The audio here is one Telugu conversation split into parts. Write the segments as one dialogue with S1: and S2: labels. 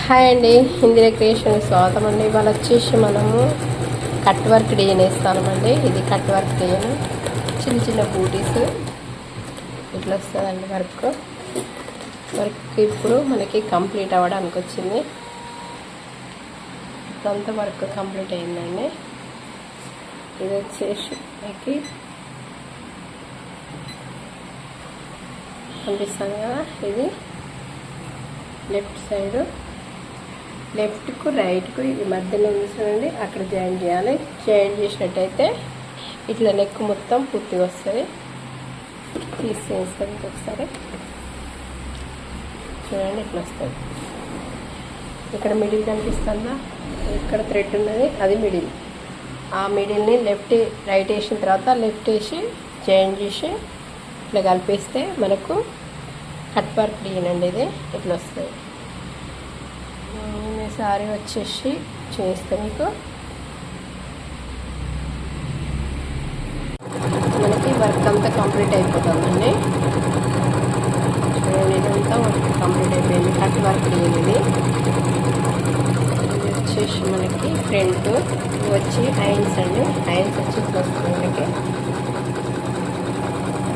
S1: హాయ్ అండి, ఇందిరా క్రియేషన్ స్వాగతం అండి. ఇవాళ వచ్చేసి మనము కట్ వర్క్ డిజైన్ వేస్తామండి. ఇది కట్ వర్క్ డిజైన్, చిన్న చిన్న బూటీస్ ఇట్లా వస్తుందండి. వర్క్ ఇప్పుడు మనకి కంప్లీట్ అవ్వడానికి వచ్చింది. ఇప్పుడంతా వర్క్ కంప్లీట్ అయిందండి. ఇది వచ్చేసి మనకి కనిపిస్తుంది కదా, ఇది లెఫ్ట్ సైడ్, లెఫ్ట్కు రైట్కు ఇది మధ్యలో చూడండి, అక్కడ జాయిన్ చేయాలి. జాయిన్ చేసినట్టయితే ఇట్లా నెక్ మొత్తం పూర్తిగా వస్తుంది. తీసేస్తాం ఒకసారి చూడండి, ఇట్లా వస్తుంది. ఇక్కడ మిడిల్ కనిపిస్తుందా, ఇక్కడ థ్రెడ్ ఉన్నది, అది మిడిల్. ఆ మిడిల్ని లెఫ్ట్ రైట్ వేసిన తర్వాత లెఫ్ట్ వేసి జాయిన్ చేసి ఇట్లా కలిపేస్తే మనకు కట్ వర్క్ డిజైన్ అండి. ఇది ఇట్లా వస్తుంది. సారీ వచ్చేసి చేస్తే మీకు మనకి వర్క్ అంతా కంప్లీట్ అయిపోతుందండి. చూడండి, ఇదంతా వర్క్ కంప్లీట్ అయిపోయింది. కట్ వర్క్ డిజైన్ ఇది వచ్చేసి మనకి ఫ్రంట్ వచ్చి ఐన్స్ అండి. ఐన్స్ వచ్చి ఇట్లా వస్తుంది మనకి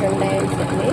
S1: 2 ఐన్స్ అండి.